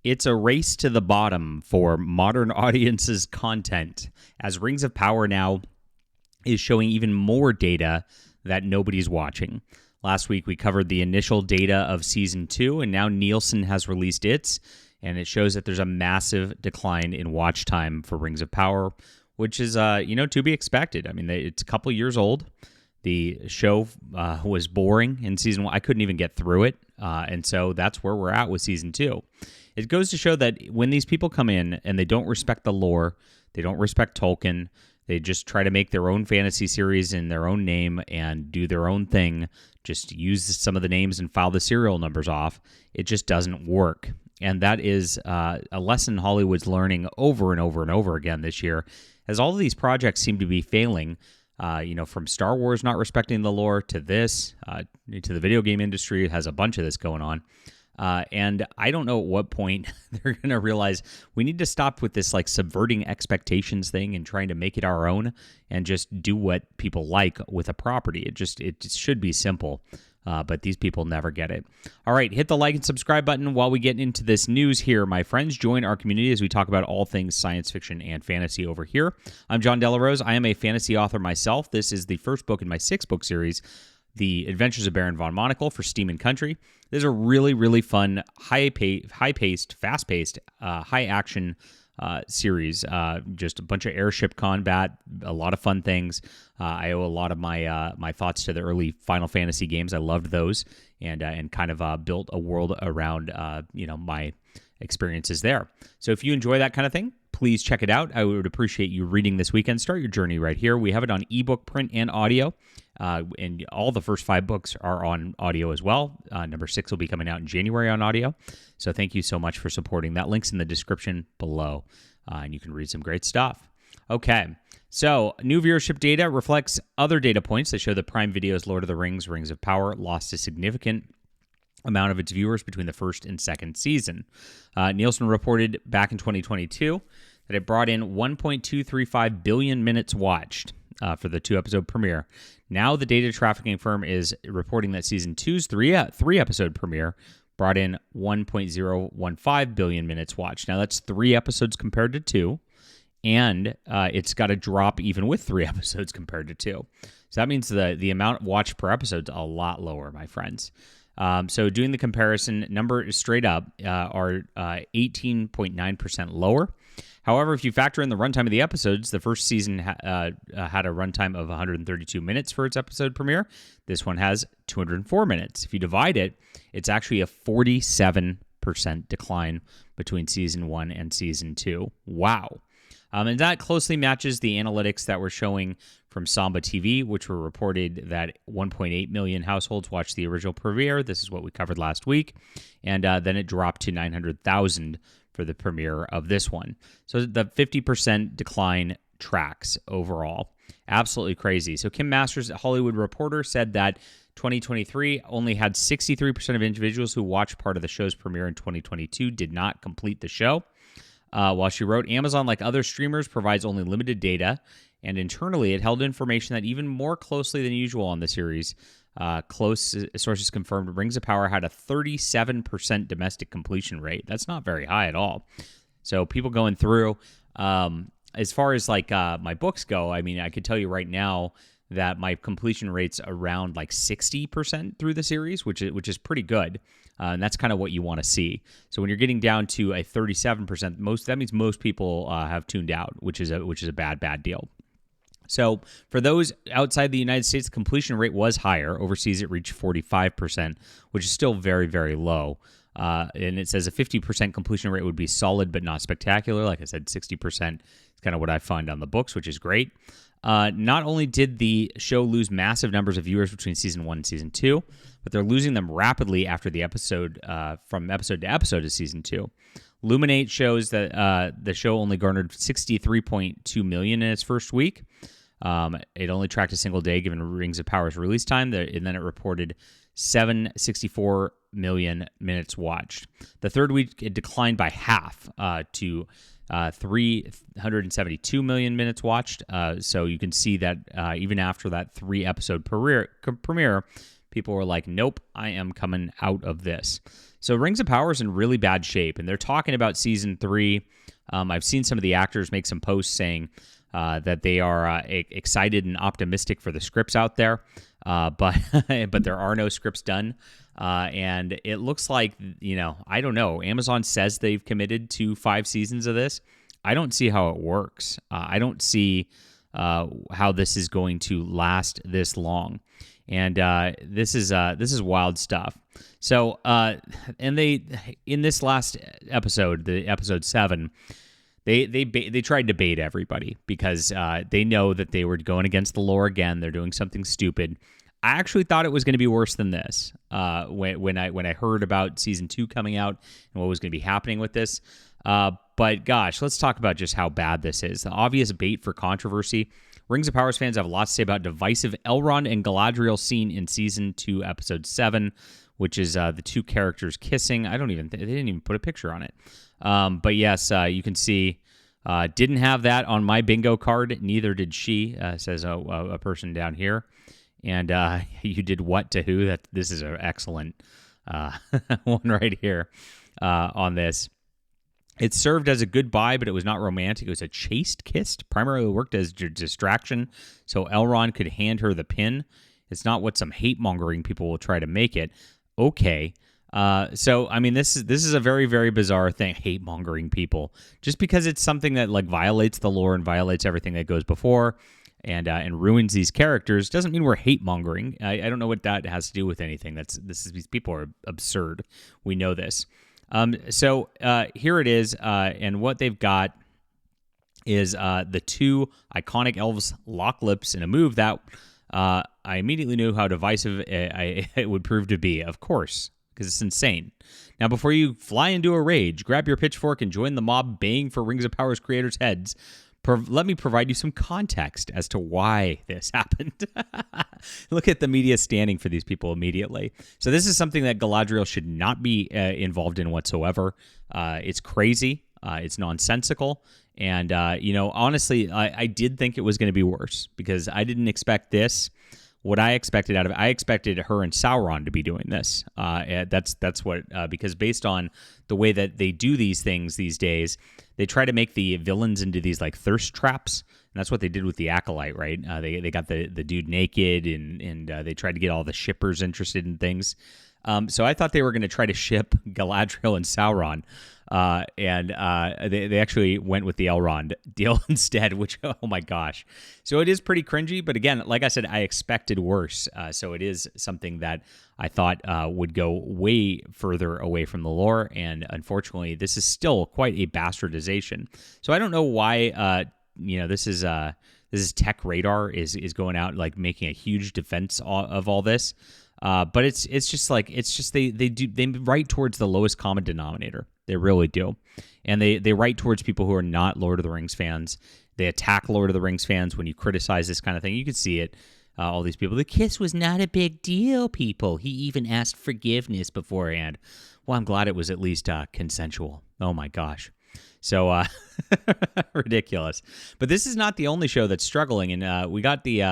It's a race to the bottom for modern audiences' content, as Rings of Power now is showing even more data that nobody's watching. Last week, we covered the initial data of Season 2, and now Nielsen has released its, and it shows that there's a massive decline in watch time for Rings of Power, which is, to be expected. I mean, it's a couple years old. The show was boring in Season 1. I couldn't even get through it, and so that's where we're at with Season 2. It goes to show that when these people come in and they don't respect the lore, they don't respect Tolkien, they just try to make their own fantasy series in their own name and do their own thing, just use some of the names and file the serial numbers off, it just doesn't work. And that is a lesson Hollywood's learning over and over and over again this year, as all of these projects seem to be failing, from Star Wars not respecting the lore to this, to the video game industry. It has a bunch of this going on. And I don't know at what point they're going to realize we need to stop with this like subverting expectations thing and trying to make it our own and just do what people like with a property. It should be simple. But these people never get it. All right, hit the like and subscribe button while we get into this news here, my friends. Join our community as we talk about all things science fiction and fantasy over here. I'm John Delarose. I am a fantasy author myself. This is the first book in my 6-book series, The Adventures of Baron von Monocle for Steam and Country. This is a really, really fun, high-paced, fast-paced, high-action series. Just a bunch of airship combat, a lot of fun things. I owe a lot of my thoughts to the early Final Fantasy games. I loved those and kind of built a world around my experiences there. So if you enjoy that kind of thing, please check it out. I would appreciate you reading this weekend. Start your journey right here. We have it on ebook, print, and audio. And all the first 5 books are on audio as well. Number 6 will be coming out in January on audio. So thank you so much for supporting. That link's in the description below, and you can read some great stuff. Okay, so new viewership data reflects other data points that show that Prime Video's Lord of the Rings, Rings of Power lost a significant amount of its viewers between the first and second season. Nielsen reported back in 2022 that it brought in 1.235 billion minutes watched for the 2-episode premiere. Now the data trafficking firm is reporting that Season 2's 3-episode premiere brought in 1.015 billion minutes watched. Now that's 3 episodes compared to 2, and it's got to drop even with 3 episodes compared to 2. So that means the amount watched per episode is a lot lower, my friends. So doing the comparison, numbers straight up are 18.9% lower. However, if you factor in the runtime of the episodes, the first season had a runtime of 132 minutes for its episode premiere. This one has 204 minutes. If you divide it, it's actually a 47% decline between Season 1 and Season 2. Wow. And that closely matches the analytics that we're showing from Samba TV, which were reported that 1.8 million households watched the original premiere. This is what we covered last week. And then it dropped to 900,000 for the premiere of this one. So the 50% decline tracks overall. Absolutely crazy. So Kim Masters, a Hollywood Reporter, said that 2023 only had 63% of individuals who watched part of the show's premiere in 2022 did not complete the show. While she wrote, Amazon, like other streamers, provides only limited data, and internally it held information that even more closely than usual on the series. Close sources confirmed Rings of Power had a 37% domestic completion rate. That's not very high at all. So people going through, as far as like my books go, I mean, I could tell you right now that my completion rate's around like 60% through the series, which is pretty good. And that's kind of what you want to see. So when you're getting down to a 37%, that means most people have tuned out, which is a bad deal. So for those outside the United States, the completion rate was higher. Overseas, it reached 45%, which is still very, very low. And it says a 50% completion rate would be solid but not spectacular. Like I said, 60% is kind of what I find on the books, which is great. Not only did the show lose massive numbers of viewers between Season 1 and Season 2, but they're losing them rapidly after the episode, from episode to episode of Season 2. Luminate shows that the show only garnered 63.2 million in its first week. It only tracked a single day given Rings of Power's release time, and then it reported 764 million minutes watched. The third week, it declined by half to 372 million minutes watched. So you can see that even after that 3-episode premiere, People were like, nope, I am coming out of this. So Rings of Power is in really bad shape, and they're talking about season 3. I've seen some of the actors make some posts saying that they are excited and optimistic for the scripts out there, but there are no scripts done. And it looks like, I don't know. Amazon says they've committed to 5 seasons of this. I don't see how it works. I don't see how this is going to last this long. And this is wild stuff. So, and they, in this last episode, the episode 7, they tried to bait everybody because they know that they were going against the lore again. They're doing something stupid. I actually thought it was going to be worse than this when I heard about season 2 coming out and what was going to be happening with this. But gosh, let's talk about just how bad this is. The obvious bait for controversy. Rings of Power fans have a lot to say about divisive Elrond and Galadriel scene in season 2, episode 7, which is the 2 characters kissing. They didn't even put a picture on it. But yes, you can see, didn't have that on my bingo card. Neither did she, says a person down here. And you did what to who? This is an excellent one right here on this. It served as a goodbye, but it was not romantic. It was a chaste kiss, primarily worked as distraction, so Elrond could hand her the pin. It's not what some hate-mongering people will try to make it. Okay. So, I mean, this is a very, very bizarre thing, hate-mongering people. Just because it's something that, like, violates the lore and violates everything that goes before and ruins these characters doesn't mean we're hate-mongering. I don't know what that has to do with anything. These people are absurd. We know this. So here it is, and what they've got is the 2 iconic elves lock lips in a move that I immediately knew how divisive it would prove to be, of course, because it's insane. Now, before you fly into a rage, grab your pitchfork and join the mob baying for Rings of Power's creators' heads. Let me provide you some context as to why this happened. Look at the media standing for these people immediately. So this is something that Galadriel should not be involved in whatsoever. It's crazy. It's nonsensical. And, honestly, I did think it was going to be worse because I didn't expect this. What I expected out of it, I expected her and Sauron to be doing this. That's what, because based on the way that they do these things these days, they try to make the villains into these like thirst traps, and that's what they did with the Acolyte, right? They got the dude naked, and they tried to get all the shippers interested in things. So I thought they were going to try to ship Galadriel and Sauron, and they actually went with the Elrond deal instead, which, oh my gosh. So it is pretty cringy, but again, like I said, I expected worse. So it is something that I thought would go way further away from the lore, and unfortunately, this is still quite a bastardization. So I don't know why, this is Tech Radar is going out like making a huge defense of all this. But it's just they write towards the lowest common denominator. They really do. And they write towards people who are not Lord of the Rings fans. They attack Lord of the Rings fans when you criticize this kind of thing. You can see it. All these people. The kiss was not a big deal, people. He even asked forgiveness beforehand. Well, I'm glad it was at least consensual. Oh my gosh. So ridiculous. But this is not the only show that's struggling. And we got the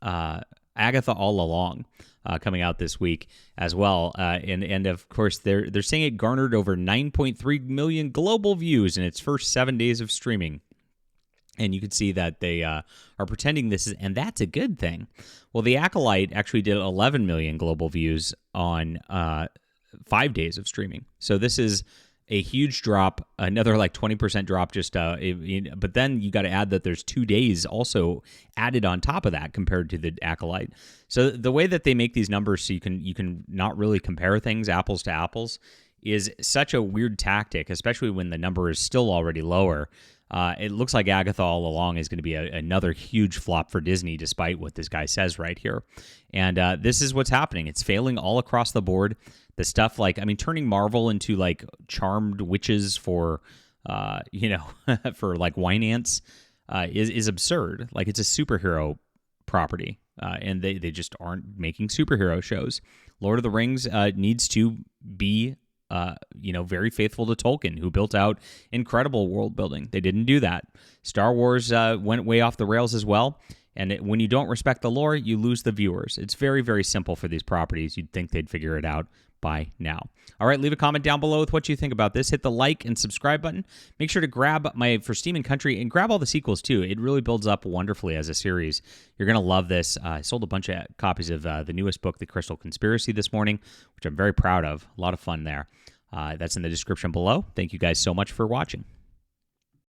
Agatha All Along coming out this week as well. And of course, they're saying it garnered over 9.3 million global views in its first 7 days of streaming. And you can see that they are pretending this is, and that's a good thing. Well, The Acolyte actually did 11 million global views on 5 days of streaming. So this is a huge drop, another like 20% drop. But then you got to add that there's 2 days also added on top of that compared to The Acolyte. So the way that they make these numbers so you can not really compare things apples to apples is such a weird tactic, especially when the number is still already lower. It looks like Agatha All Along is going to be another huge flop for Disney, despite what this guy says right here. And this is what's happening. It's failing all across the board. The stuff turning Marvel into like charmed witches for, for like wine ants is absurd. Like it's a superhero property, and they just aren't making superhero shows. Lord of the Rings needs to be very faithful to Tolkien, who built out incredible world building. They didn't do that. Star Wars went way off the rails as well. And when you don't respect the lore, you lose the viewers. It's very, very simple for these properties. You'd think they'd figure it out by now. All right, leave a comment down below with what you think about this. Hit the like and subscribe button. Make sure to grab my For Steam and Country and grab all the sequels too. It really builds up wonderfully as a series. You're going to love this. I sold a bunch of copies of the newest book, The Crystal Conspiracy, this morning, which I'm very proud of. A lot of fun there. That's in the description below. Thank you guys so much for watching.